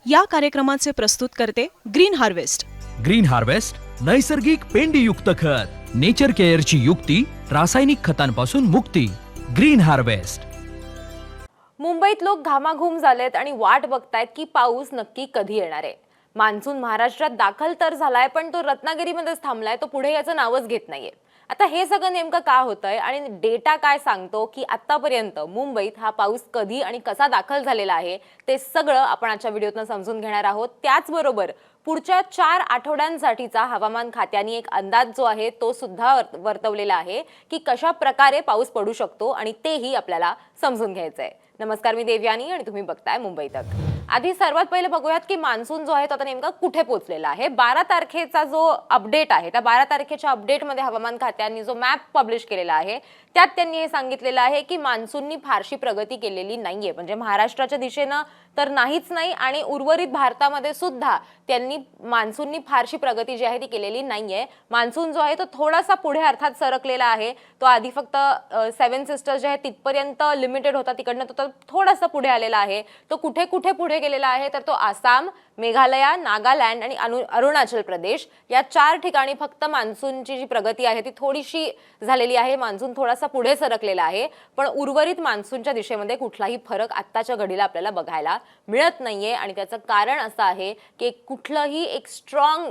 या कार्यक्रमाचे प्रस्तुत करते ग्रीन हार्वेस्ट. ग्रीन हार्वेस्ट नैसर्गिक पेंडीयुक्त खत, नेचर केअरची युक्ती, रासायनिक खतांपासून मुक्ती. Green harvest. मुंबईत लोक घामाघूम झालेत आणि वाट बघतायत की पाऊस नक्की कधी येणार आहे. मान्सून महाराष्ट्रात दाखल तर झालाय, पण तो रत्नागिरीमध्येच थांबलाय. तो पुढे याचं नावच घेत नाहीये. आता हे सगळं नेमकं का होतंय आणि डेटा काय सांगतो की आतापर्यंत मुंबईत हा पाऊस कधी आणि कसा दाखल झालेला आहे, ते सगळं आपण आजच्या व्हिडिओतून समजून घेणार आहोत. त्याचबरोबर पुढच्या 4 आठवड्यांसाठीचा हवामान खात्याने एक अंदाज जो आहे तो सुद्धा वर्तवलेला आहे की कशा प्रकारे पाऊस पडू शकतो आणि तेही आपल्याला समजून घ्यायचंय. नमस्कार, मी देवयानी आणि तुम्ही बघताय मुंबई तक. आधी सर्वात पहिले बघूयात की मान्सून जो आहे तो आता नेमका कुठे पोहोचलेला आहे. 12 तारखेचा जो अपडेट आहे, त्या 12 तारखेच्या अपडेटमध्ये हवामान खात्याने जो मॅप पब्लिश केलेला आहे त्यात त्यांनी हे सांगितलेलं आहे की मान्सूननी फारशी प्रगती केलेली नाहीये. म्हणजे महाराष्ट्राच्या दिशेनं तर नाहीच नाही आणि उर्वरित भारतामध्ये सुद्धा त्यांनी मान्सूननी फारशी प्रगती जी आहे ती केलेली नाहीये. मान्सून जो आहे तो थोडासा पुढे अर्थात सरकलेला आहे. तो आधी फक्त 7 सिस्टर्स जे आहे तिथपर्यंत लिमिटेड होता, तिकडनं तो थोडासा पुढे आलेला आहे. तो कुठे कुठे पुढे गेलेला आहे तर तो आसाम, मेघालय, नागालँड आणि अरुणाचल प्रदेश या 4 ठिकाणी फक्त मान्सूनची जी प्रगती आहे ती थोडीशी झालेली आहे. मान्सून थोडासा पुढे सरकलेला आहे, पण उर्वरित मान्सूनच्या दिशेमध्ये कुठलाही फरक आत्ताच्या घडीला आपल्याला बघायला मिळत नाहीये. आणि त्याचं कारण असं आहे की कुठलंही एक स्ट्रॉंग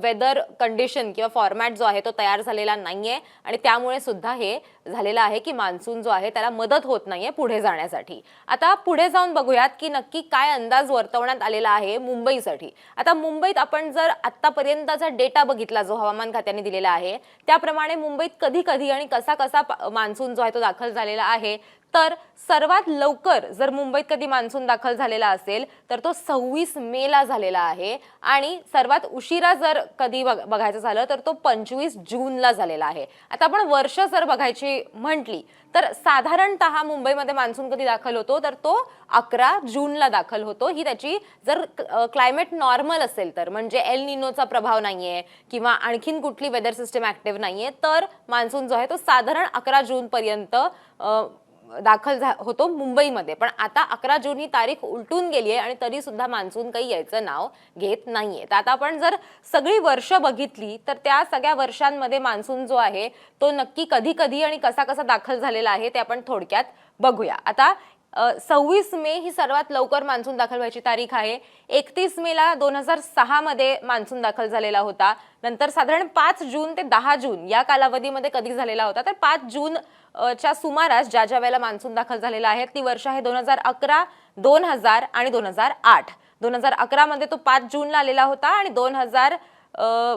वेदर कंडिशन किंवा फॉर्मॅट जो आहे तो तयार झालेला नाहीये आणि त्यामुळे सुद्धा हे झालेलं आहे की मान्सून जो आहे त्याला मदत होत नाहीये पुढे जाण्यासाठी. आता पुढे जाऊन बघूयात की नक्की काय अंदाज वर्तवण्यात आलेला आहे मुंबईसाठी. आता मुंबईत आपण जर आतापर्यंतचा डेटा बघितला जो हवामान खात्याने दिलेला आहे त्याप्रमाणे मुंबईत कधी कधी आणि कसा कसा मान्सून जो आहे तो दाखल झालेला आहे, तर सर्वात लवकर जर मुंबईत कधी मान्सून दाखल झालेला असेल तर तो 26 मे ला झालेला आहे आणि सर्वात उशिरा जर कधी बघायचं झालं तर तो 25 जून ला झालेला आहे. आता आपण वर्ष जर बघायची म्हटली तर साधारणतः मुंबईमध्ये मान्सून कधी दाखल होतो तर तो 11 जूनला दाखल होतो. ही त्याची जर क्लायमेट नॉर्मल असेल तर, म्हणजे एल निनोचा प्रभाव नाहीये किंवा आणखीन कुठली वेदर सिस्टम ऍक्टिव्ह नाहीये, तर मान्सून जो आहे तो साधारण 11 जून पर्यंत दाखल होतो मुंबईमध्ये. पण आता 11 जून ही तारीख उलटून गेली आहे आणि तरी सुद्धा मान्सून काही यायचं नाव घेत नाहीये. तर आता आपण जर सगळी वर्ष बघितली तर त्या सगळ्या वर्षांमध्ये मान्सून जो आहे तो नक्की कधी कधी आणि कसा कसा दाखल झालेला आहे ते आपण थोडक्यात बघूया. आता 26 मे ही सर्वात लवकर मान्सून दाखल व्हायची तारीख आहे. 31 मेला 2006 मध्ये मान्सून दाखल झालेला होता. नंतर साधारण 5 जून ते 10 जून या कालावधीमध्ये कधी झालेला होता तर 5 जून च्या सुमारास ज्या वेळेला मान्सून दाखल झालेला आहे ती वर्ष आहे 2011, 2000 आणि 2008. 2011 मध्ये तो 5 जूनला आलेला होता आणि 2000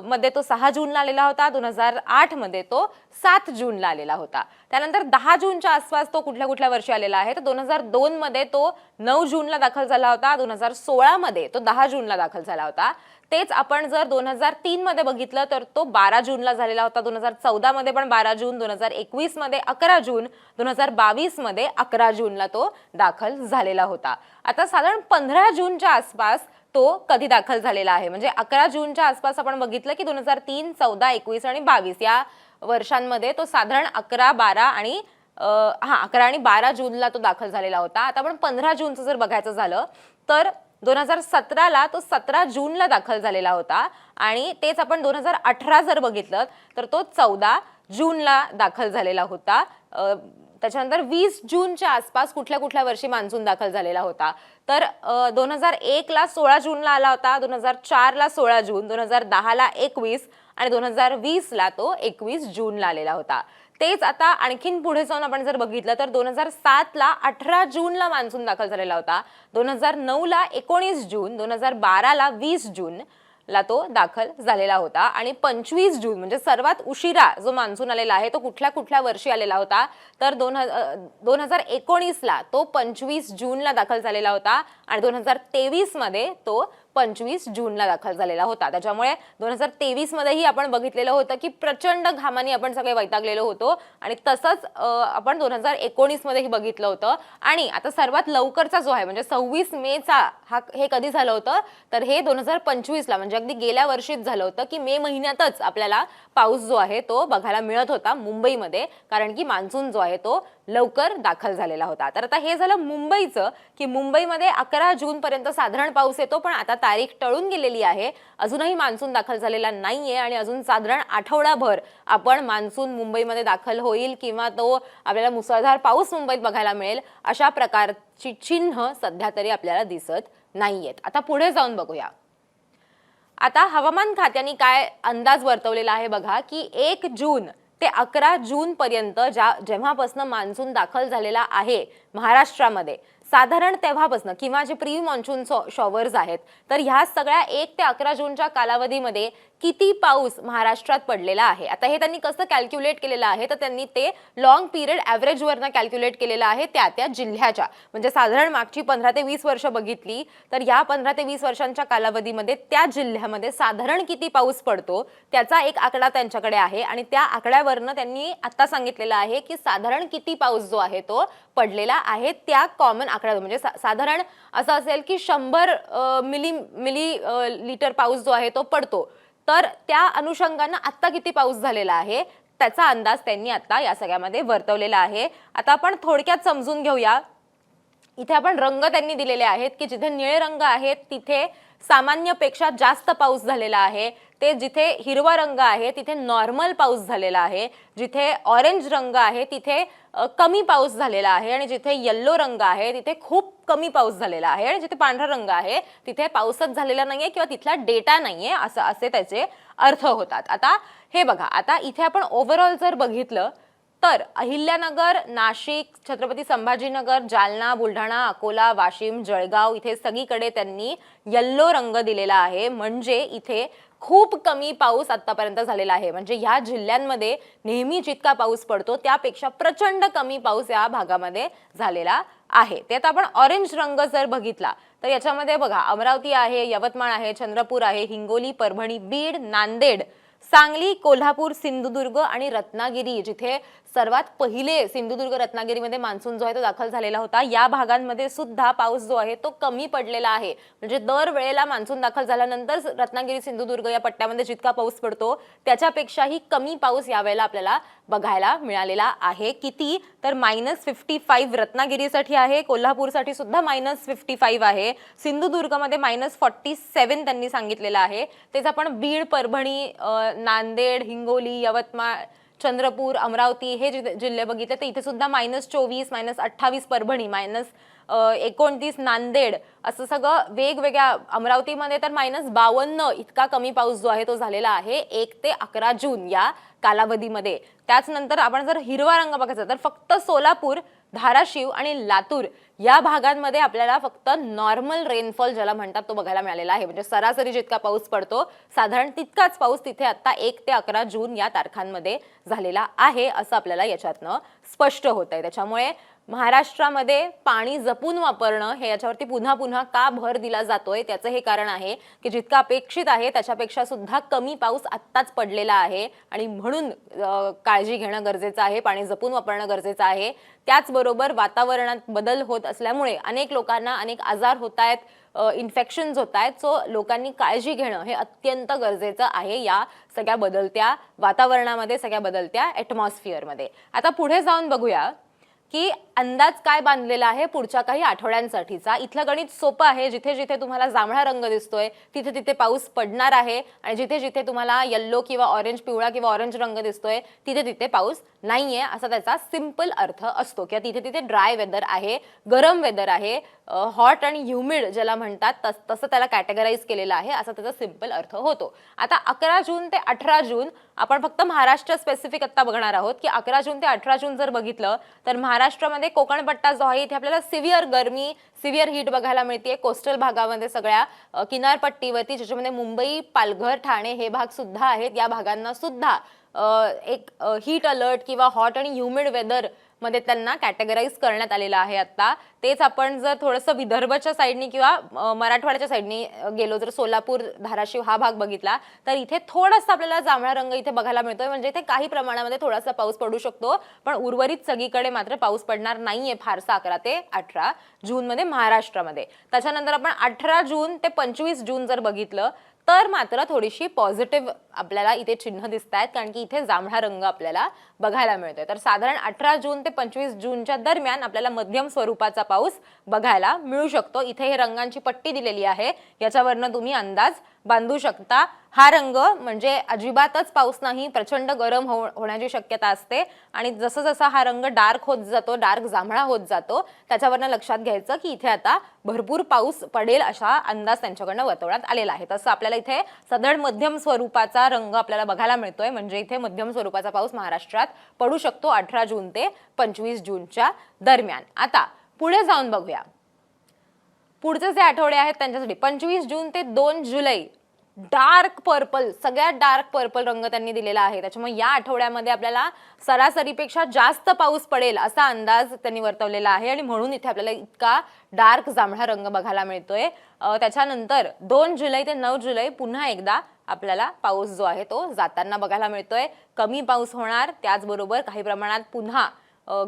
मध्ये तो 6 जूनला आलेला होता. 2008 मध्ये तो 7 जूनला आलेला होता. त्यानंतर 10 जूनच्या आसपास तो कुठल्या कुठल्या वर्षी आलेला आहे तर 2002 मध्ये तो 9 जूनला दाखल झाला होता. 2016 मध्ये तो 10 जूनला दाखल झाला होता. तेच आपण जर 2003 मध्ये बघितलं तर तो 12 जूनला झालेला होता. 2014 मध्ये पण 12 जून, 2021 मध्ये 11 जून, 2022 मध्ये 11 जूनला तो दाखल झालेला होता. आता साधारण 15 जूनच्या आसपास तो कधी दाखल झालेला आहे. म्हणजे 11 जूनच्या आसपास आपण बघितलं की 2003, 14, 21 आणि 22 या वर्षांमध्ये तो साधारण 11, 12 आणि 11 आणि 12 जूनला तो दाखल झालेला होता. आता आपण 15 जूनचं जर बघायचं झालं तर 2017ला तो 17 जूनला दाखल झालेला होता आणि तेच आपण 2018 जर बघितलं तर तो 14 जूनला दाखल झालेला होता. त्याच्यानंतर 20 जूनच्या आसपास कुठल्या कुठल्या वर्षी मान्सून दाखल झालेला होता तर 2001 ला 16 जूनला आला होता, 2004 ला 16 जून, 2010 ला 21 आणि 2020 ला तो 21 जूनला आलेला होता. तेच आता आणखीन पुढे जाऊन आपण जर बघितलं तर 2007 ला 18 जूनला मान्सून दाखल झालेला होता, 2009 ला 19 जून, 2012 ला 20 जून ला तो दाखल झालेला होता आणि 25 जून म्हणजे सर्वात उशिरा जो मान्सून आलेला आहे तो कुठल्या कुठल्या वर्षी आलेला होता तर 2019 ला तो 25 जूनला दाखल झालेला होता आणि 2023 मध्ये तो 25 जूनला दाखल झालेला होता. त्याच्यामुळे 2023 मध्येही आपण बघितलेलं होतं की प्रचंड घामाने आपण सगळे वैतागलेलो होतो आणि तसंच आपण 2019 मध्येही बघितलं होतं. आणि आता सर्वात लवकरचा जो आहे म्हणजे 26 मेचा हे कधी झालं होतं तर हे 2025ला म्हणजे अगदी गेल्या वर्षीच झालं होतं की मे महिन्यातच आपल्याला पाऊस जो आहे तो बघायला मिळत होता मुंबईमध्ये, कारण की मान्सून जो आहे तो लवकर दाखल झालेला होता. तर आता हे झालं मुंबईचं की मुंबईमध्ये 11 जून पर्यंत साधारण पाऊस येतो, पण आता तारीख टळून गेलेली आहे. अजूनही मान्सून दाखल झालेला नाहीये आणि अजून साधारण आठवडाभर आपण मान्सून मुंबईमध्ये दाखल होईल किंवा तो आपल्याला मुसळधार पाऊस मुंबईत बघायला मिळेल अशा प्रकारची चिन्ह सध्या तरी आपल्याला दिसत नाहीयेत. आता पुढे जाऊन बघूया. आता हवामान खात्याने काय अंदाज वर्तवलेला आहे बघा की 1 जून ते 11 जून पर्यंत जेव्हापासून मान्सून दाखल झालेला आहे महाराष्ट्रामध्ये साधारण तेव्हापासून किंवा जे प्री मॉन्सून शॉवर्स आहेत तर ह्या सगळ्या 1 ते 11 जूनच्या कालावधीमध्ये किती पाऊस महाराष्ट्रात पडलेला आहे. आता हे त्यांनी कसं कॅल्क्युलेट केलेलं आहे तर त्यांनी ते लॉंग पिरियड ॲव्हरेजवरनं कॅल्क्युलेट केलेलं आहे त्या जिल्ह्याच्या. म्हणजे साधारण मागची 15 ते 20 वर्ष बघितली तर या 15 ते 20 वर्षांच्या कालावधीमध्ये त्या जिल्ह्यामध्ये साधारण किती पाऊस पडतो त्याचा एक आकडा त्यांच्याकडे आहे आणि त्या आकड्यावरनं त्यांनी आता सांगितलेलं आहे की साधारण किती पाऊस जो आहे तो पडलेला आहे त्या कॉमन आकडा. म्हणजे साधारण असं असेल की 100 मिली लिटर पाऊस जो आहे तो पडतो, तर त्या अनुषंगानं आता किती पाऊस झालेला आहे त्याचा अंदाज त्यांनी आता या सगळ्यामध्ये वर्तवलेला आहे. आता आपण थोडक्यात समजून घेऊया. इथे आपण रंग त्यांनी दिलेले आहेत की जिथे निळे रंग आहेत तिथे सामान्यपेक्षा जास्त पाऊस झालेला आहे, ते जिथे हिरवा रंग आहे तिथे नॉर्मल पाऊस झालेला आहे, जिथे ऑरेंज रंग आहे तिथे कमी पाऊस झालेला आहे आणि जिथे येल्लो रंग आहे तिथे खूप कमी पाऊस झालेला आहे आणि जिथे पांढरा रंग आहे तिथे पाऊसच झालेला नाहीये किंवा तिथला डेटा नाहीये असे त्याचे अर्थ होतात. आता हे बघा, आता इथे आपण ओव्हरऑल जर बघितलं तर अहिल्यानगर, नाशिक, छत्रपती संभाजीनगर, जालना, बुलढाणा, अकोला, वाशिम, जळगाव इथे सगळीकडे त्यांनी येल्लो रंग दिलेला आहे. म्हणजे इथे खूप कमी पाऊस आतापर्यंत झालेला आहे. म्हणजे ह्या जिल्ह्यांमध्ये नेहमी जितका पाऊस पडतो त्यापेक्षा प्रचंड कमी पाऊस या भागामध्ये झालेला आहे. त्यात आपण ऑरेंज रंग जर बघितला तर याच्यामध्ये बघा अमरावती आहे, यवतमाळ आहे, चंद्रपूर आहे, हिंगोली, परभणी, बीड, नांदेड, सांगली, कोल्हापूर, सिंधुदुर्ग आणि रत्नागिरी, जिथे सर्वात पहिले सिंधुदुर्ग रत्नागिरीमध्ये मान्सून जो आहे तो दाखल झालेला होता, या भागांमध्ये सुद्धा पाऊस जो आहे तो कमी पडलेला आहे. म्हणजे दर वेळेला मान्सून दाखल झाल्यानंतर रत्नागिरी, सिंधुदुर्ग या पट्ट्यामध्ये जितका पाऊस पडतो त्याच्यापेक्षाही कमी पाऊस यावेळेला आपल्याला बघायला मिळालेला आहे. किती तर -55 रत्नागिरीसाठी आहे, कोल्हापूरसाठी सुद्धा -55 आहे, सिंधुदुर्गमध्ये -47 त्यांनी सांगितलेलं आहे. तेच आपण बीड, परभणी, नांदेड, हिंगोली, यवतमाळ, चंद्रपूर, अमरावती हे जिल्हे बघितले तर इथे सुद्धा -24, -28 परभणी, -29 नांदेड असं सगळं वेगवेगळ्या. अमरावतीमध्ये तर -52 इतका कमी पाऊस जो आहे तो झालेला आहे 1 ते 11 जून या कालावधीमध्ये. त्याच नंतर आपण जर हिरवा रंग बघायचा तर फक्त सोलापूर, धाराशिव आणि लातूर या भागांमध्ये आपल्याला फक्त नॉर्मल रेनफॉल ज्याला म्हणतात तो बघायला मिळालेला आहे. म्हणजे सरासरी जितका पाऊस पडतो साधारण तितकाच पाऊस तिथे आता 1 ते 11 जून या तारखांमध्ये झालेला आहे असं आपल्याला याच्यातनं स्पष्ट होत आहे. त्याच्यामुळे महाराष्ट्रामध्ये पाणी जपून वापरणं हे याच्यावरती पुन्हा पुन्हा का भर दिला जातोय त्याचं हे कारण आहे की जितका अपेक्षित आहे त्याच्यापेक्षा सुद्धा कमी पाऊस आत्ताच पडलेला आहे आणि म्हणून काळजी घेणं गरजेचं आहे, पाणी जपून वापरणं गरजेचं आहे. त्याचबरोबर वातावरणात बदल होत असल्यामुळे अनेक लोकांना अनेक आजार होत आहेत, इन्फेक्शन्स होत आहेत. सो लोकांनी काळजी घेणं हे अत्यंत गरजेचं आहे या सगळ्या बदलत्या वातावरणामध्ये, सगळ्या बदलत्या ॲटमॉस्फिअरमध्ये. आता पुढे जाऊन बघूया की अंदाज काय बांधलेला आहे पुढच्या काही आठवड्यांसाठीचा. इथलं गणित सोपं आहे. जिथे जिथे तुम्हाला जांभळा रंग दिसतोय तिथे तिथे पाऊस पडणार आहे आणि जिथे जिथे तुम्हाला येल्लो किंवा ऑरेंज, पिवळा किंवा ऑरेंज रंग दिसतोय तिथे तिथे पाऊस नाहीये असा त्याचा सिंपल अर्थ असतो. किंवा तिथे तिथे ड्राय वेदर आहे, गरम वेदर आहे, हॉट आणि ह्युमिड ज्याला म्हणतात तसं त्याला कॅटेगराईज केलेलं आहे असा त्याचा सिंपल अर्थ होतो. आता 11 जून ते 18 जून आपण फक्त महाराष्ट्र स्पेसिफिक आता बघणार आहोत की 11 जून ते 18 जून जर बघितलं तर महाराष्ट्रामध्ये कोकण पट्टा जो आहे इथे आपल्याला सिव्हिअर गरमी, सिव्हिअर हीट बघायला मिळते. कोस्टल भागामध्ये सगळ्या किनारपट्टीवरती ज्याच्यामध्ये मुंबई, पालघर, ठाणे हे भाग सुद्धा आहेत, या भागांना सुद्धा एक हीट अलर्ट किंवा हॉट आणि ह्युमिड वेदर मध्ये त्यांना कॅटेगराईज करण्यात आलेलं आहे आता. तेच आपण जर थोडंसं विदर्भच्या साईडनी किंवा मराठवाड्याच्या साईडनी गेलो, जर सोलापूर धाराशिव हा भाग बघितला तर इथे थोडासा आपल्याला जांभळा रंग इथे बघायला मिळतोय. म्हणजे इथे काही प्रमाणामध्ये थोडासा पाऊस पडू शकतो, पण उर्वरित सगळीकडे मात्र पाऊस पडणार नाहीये फारसा 11 ते 18 जून मध्ये महाराष्ट्रामध्ये. त्याच्यानंतर आपण 18 जून ते 25 जून जर बघितलं तर मात्र थोडीशी पॉझिटिव्ह आपल्याला इथे चिन्ह दिसत आहेत, कारण की इथे जांभळा रंग आपल्याला बघायला मिळतोय. तर साधारण 18 जून ते 25 जूनच्या दरम्यान आपल्याला मध्यम स्वरूपाचा पाऊस बघायला मिळू शकतो. इथे हे रंगांची पट्टी दिलेली आहे, याच्यावरनं तुम्ही अंदाज बांधू शकता. हा रंग म्हणजे अजिबातच पाऊस नाही, प्रचंड गरम होण्याची शक्यता असते. आणि जसं जसा हा रंग डार्क होत जातो, डार्क जांभळा होत जातो, त्याच्यावरनं लक्षात घ्यायचं की इथे आता भरपूर पाऊस पडेल असा अंदाज त्यांच्याकडनं वर्तवण्यात आलेला आहे. तसं आपल्याला इथे सदळ मध्यम स्वरूपाचा रंग आपल्याला बघायला मिळतोय. म्हणजे इथे मध्यम स्वरूपाचा पाऊस महाराष्ट्रात पडू शकतो 18 जून ते 25 जूनच्या दरम्यान. आता पुढे जाऊन बघूया पुढचे जे आठवडे आहेत त्यांच्यासाठी. 25 जून ते 2 जुलै डार्क पर्पल, सगळ्यात डार्क पर्पल रंग त्यांनी दिलेला आहे. त्याच्यामुळे या आठवड्यामध्ये आपल्याला सरासरीपेक्षा जास्त पाऊस पडेल असा अंदाज त्यांनी वर्तवलेला आहे आणि म्हणून इथे आपल्याला इतका डार्क जांभळा रंग बघायला मिळतोय. त्याच्यानंतर 2 जुलै ते 9 जुलै पुन्हा एकदा आपल्याला पाऊस जो आहे तो जाताना बघायला मिळतोय. कमी पाऊस होणार, त्याचबरोबर काही प्रमाणात पुन्हा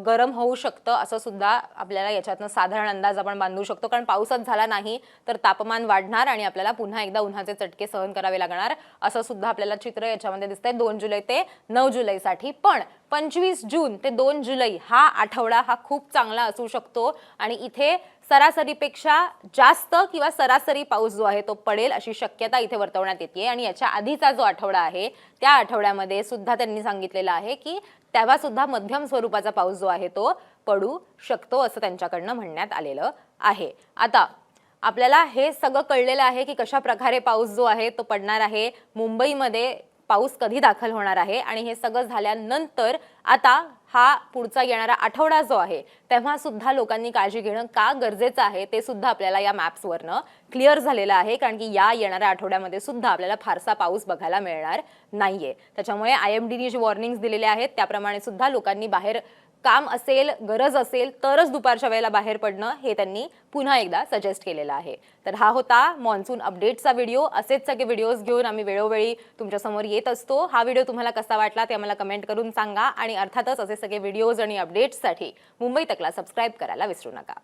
गरम होऊ शकतं असं सुद्धा आपल्याला याच्यातनं साधारण अंदाज आपण बांधू शकतो. कारण पाऊसच झाला नाही तर तापमान वाढणार आणि आपल्याला पुन्हा एकदा उन्हाचे चटके सहन करावे लागणार असं सुद्धा आपल्याला चित्र याच्यामध्ये दिसतंय 2 जुलै ते 9 जुलैसाठी. पण 25 जून ते 2 जुलै हा आठवडा हा खूप चांगला असू शकतो आणि इथे सरासरीपेक्षा जास्त किंवा सरासरी पाऊस जो आहे तो पडेल अशी शक्यता इथे वर्तवण्यात येते. आणि याच्या आधीचा जो आठवडा आहे त्या आठवड्यामध्ये सुद्धा त्यांनी सांगितलेलं आहे की तेव्हा सुद्धा मध्यम स्वरूपाचा पाऊस जो आहे तो पडू शकतो असं त्यांच्याकडनं म्हणण्यात आलेलं आहे. आता आपल्याला हे सगळं कळलेलं आहे की कशा प्रकारे पाऊस जो आहे तो पडणार आहे, मुंबईमध्ये पाऊस कधी दाखल होणार आहे आणि हे सगळं झाल्यानंतर आता हा पुढचा येणारा आठवडा जो आहे तेव्हा सुद्धा लोकांनी काळजी घेणं का गरजेचं आहे ते सुद्धा आपल्याला या मॅप्सवरनं क्लिअर झालेलं आहे. कारण की या येणाऱ्या आठवड्यामध्ये सुद्धा आपल्याला फारसा पाऊस बघायला मिळणार नाहीये. त्याच्यामुळे IMDने जे वॉर्निंग्स दिलेले आहेत त्याप्रमाणे सुद्धा लोकांनी बाहेर काम असेल, गरज असेल तरच दुपारच्या वेळेला बाहेर पडणं हे त्यांनी पुन्हा एकदा सजेस्ट केलेलं आहे. तर हा होता मॉन्सून अपडेटचा व्हिडिओ. असेच सगळे व्हिडिओज घेऊन आम्ही वेळोवेळी तुमच्यासमोर येत असतो. हा व्हिडिओ तुम्हाला कसा वाटला ते आम्हाला कमेंट करून सांगा आणि अर्थातच असे सगळे व्हिडिओज आणि अपडेट्ससाठी मुंबई तकला सबस्क्राईब करायला विसरू नका.